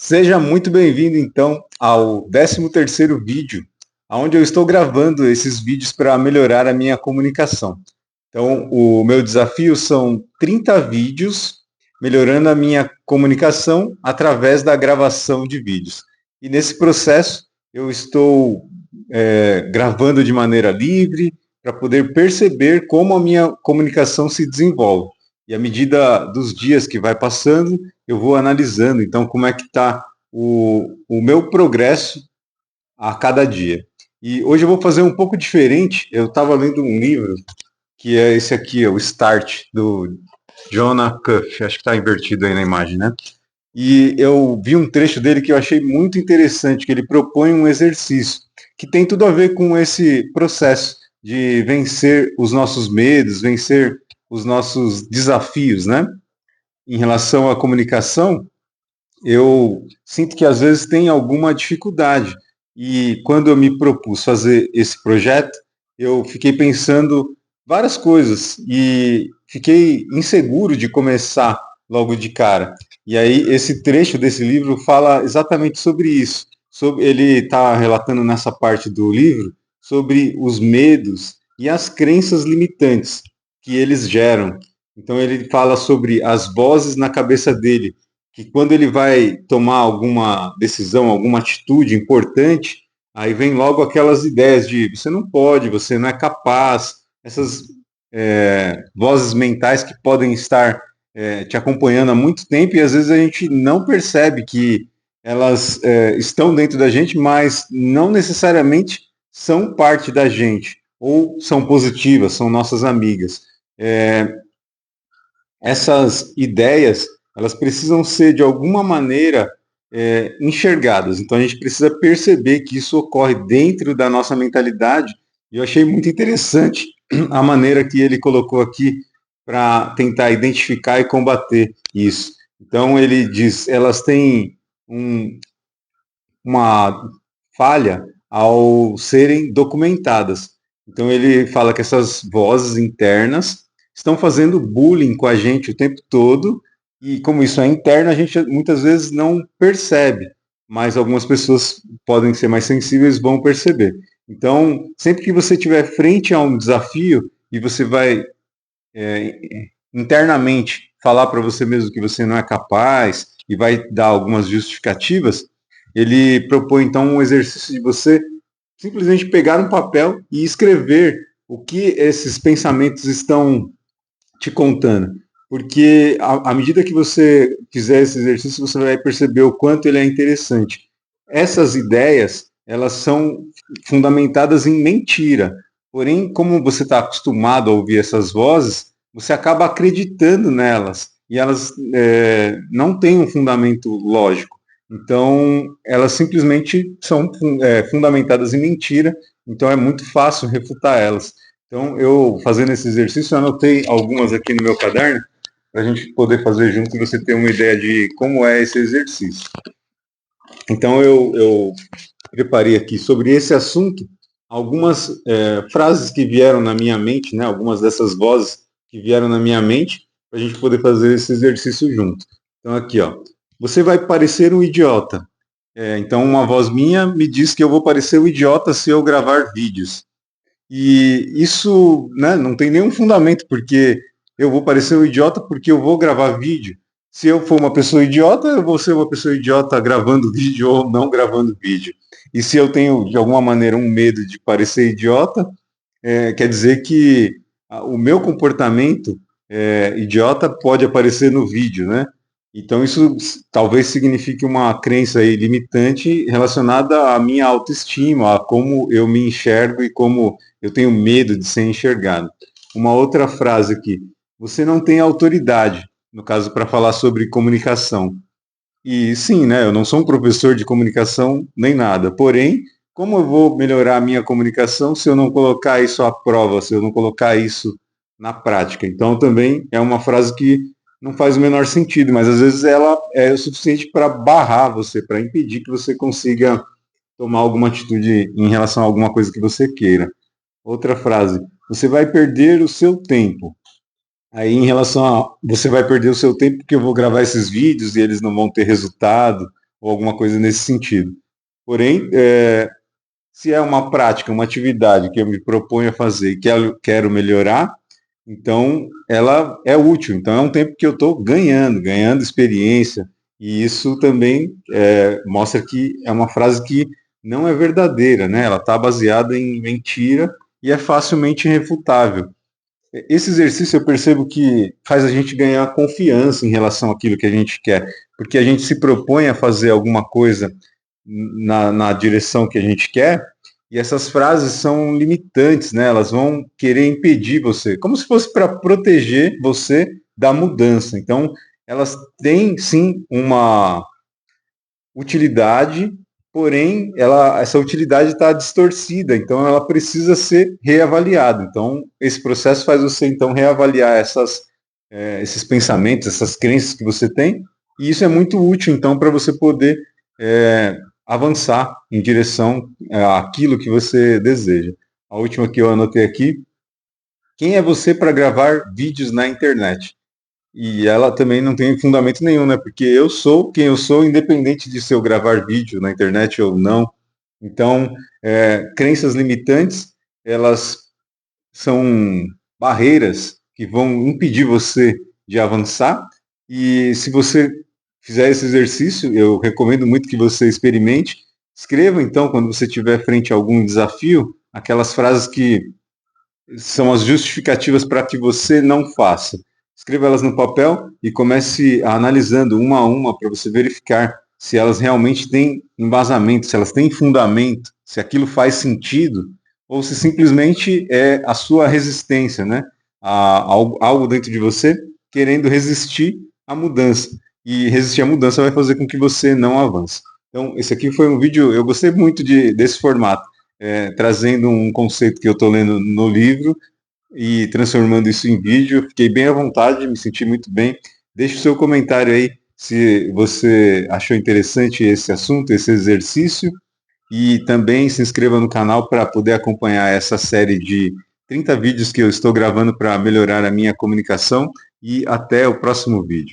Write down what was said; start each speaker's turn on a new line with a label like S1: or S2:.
S1: Seja muito bem-vindo, então, ao 13º vídeo, onde eu estou gravando esses vídeos para melhorar a minha comunicação. Então, o meu desafio são 30 vídeos melhorando a minha comunicação através da gravação de vídeos. E nesse processo, eu estou gravando de maneira livre para poder perceber como a minha comunicação se desenvolve. E à medida dos dias que vai passando, eu vou analisando, então, como é que está o meu progresso a cada dia. E hoje eu vou fazer um pouco diferente. Eu estava lendo um livro, que é esse aqui, o Start, do Jonah Cuff. Acho que está invertido aí na imagem, né? E eu vi um trecho dele que eu achei muito interessante, que ele propõe um exercício que tem tudo a ver com esse processo de vencer os nossos medos, vencer os nossos desafios, né? Em relação à comunicação, eu sinto que às vezes tem alguma dificuldade. E quando eu me propus fazer esse projeto, eu fiquei pensando várias coisas e fiquei inseguro de começar logo de cara. E aí esse trecho desse livro fala exatamente sobre isso. Ele está relatando nessa parte do livro sobre os medos e as crenças limitantes que eles geram. Então ele fala sobre as vozes na cabeça dele, que quando ele vai tomar alguma decisão, alguma atitude importante, aí vem logo aquelas ideias de você não pode, você não é capaz, essas vozes mentais que podem estar te acompanhando há muito tempo e às vezes a gente não percebe que elas estão dentro da gente, mas não necessariamente são parte da gente, ou são positivas, são nossas amigas. Essas ideias, elas precisam ser de alguma maneira enxergadas. Então a gente precisa perceber que isso ocorre dentro da nossa mentalidade. E eu achei muito interessante a maneira que ele colocou aqui para tentar identificar e combater isso. Então ele diz, elas têm uma falha ao serem documentadas. Então ele fala que essas vozes internas estão fazendo bullying com a gente o tempo todo, e como isso é interno, a gente muitas vezes não percebe, mas algumas pessoas podem ser mais sensíveis, vão perceber. Então, sempre que você estiver frente a um desafio e você vai internamente falar para você mesmo que você não é capaz e vai dar algumas justificativas, ele propõe então um exercício de você simplesmente pegar um papel e escrever o que esses pensamentos estão te contando. Porque à medida que você fizer esse exercício, você vai perceber o quanto ele é interessante. Essas ideias, elas são fundamentadas em mentira. Porém, como você está acostumado a ouvir essas vozes, você acaba acreditando nelas. E elas não têm um fundamento lógico. Então, elas simplesmente são fundamentadas em mentira. Então, é muito fácil refutar elas. Então, eu fazendo esse exercício, eu anotei algumas aqui no meu caderno, para a gente poder fazer junto e você ter uma ideia de como é esse exercício. Então, eu preparei aqui sobre esse assunto algumas frases que vieram na minha mente, né, algumas dessas vozes que vieram na minha mente, para a gente poder fazer esse exercício junto. Então, aqui, ó. Você vai parecer um idiota. Então, uma voz minha me diz que eu vou parecer um idiota se eu gravar vídeos. E isso, né, não tem nenhum fundamento, porque eu vou parecer um idiota porque eu vou gravar vídeo. Se eu for uma pessoa idiota, eu vou ser uma pessoa idiota gravando vídeo ou não gravando vídeo. E se eu tenho, de alguma maneira, um medo de parecer idiota, quer dizer que o meu comportamento idiota pode aparecer no vídeo, né? Então isso talvez signifique uma crença aí limitante relacionada à minha autoestima, a como eu me enxergo e como eu tenho medo de ser enxergado. Uma outra frase aqui: você não tem autoridade, no caso para falar sobre comunicação. E sim, né, eu não sou um professor de comunicação nem nada, porém, como eu vou melhorar a minha comunicação se eu não colocar isso à prova, se eu não colocar isso na prática? Então também é uma frase que não faz o menor sentido, mas às vezes ela é o suficiente para barrar você, para impedir que você consiga tomar alguma atitude em relação a alguma coisa que você queira. Outra frase: você vai perder o seu tempo. Aí, em relação a você vai perder o seu tempo porque eu vou gravar esses vídeos e eles não vão ter resultado, ou alguma coisa nesse sentido. Porém, se é uma prática, uma atividade que eu me proponho a fazer e que eu quero melhorar, então ela é útil. Então é um tempo que eu estou ganhando experiência, e isso também mostra que é uma frase que não é verdadeira, né? Ela está baseada em mentira e é facilmente refutável. Esse exercício eu percebo que faz a gente ganhar confiança em relação àquilo que a gente quer, porque a gente se propõe a fazer alguma coisa na direção que a gente quer, e essas frases são limitantes, né? Elas vão querer impedir você, como se fosse para proteger você da mudança. Então, elas têm sim uma utilidade, porém essa utilidade está distorcida, então ela precisa ser reavaliada. Então, esse processo faz você então reavaliar esses pensamentos, essas crenças que você tem, e isso é muito útil então para você poder avançar em direção àquilo que você deseja. A última que eu anotei aqui: quem é você para gravar vídeos na internet? E ela também não tem fundamento nenhum, né? Porque eu sou quem eu sou, independente de se eu gravar vídeo na internet ou não. Então, crenças limitantes, elas são barreiras que vão impedir você de avançar. E se você fizer esse exercício, eu recomendo muito que você experimente. Escreva, então, quando você estiver frente a algum desafio, aquelas frases que são as justificativas para que você não faça. Escreva elas no papel e comece analisando uma a uma para você verificar se elas realmente têm embasamento, se elas têm fundamento, se aquilo faz sentido, ou se simplesmente é a sua resistência, né? Algo dentro de você querendo resistir à mudança. E resistir à mudança vai fazer com que você não avance. Então, esse aqui foi um vídeo, eu gostei muito desse formato, trazendo um conceito que eu estou lendo no livro e transformando isso em vídeo. Fiquei bem à vontade, me senti muito bem. Deixe o seu comentário aí se você achou interessante esse assunto, esse exercício, e também se inscreva no canal para poder acompanhar essa série de 30 vídeos que eu estou gravando para melhorar a minha comunicação, e até o próximo vídeo.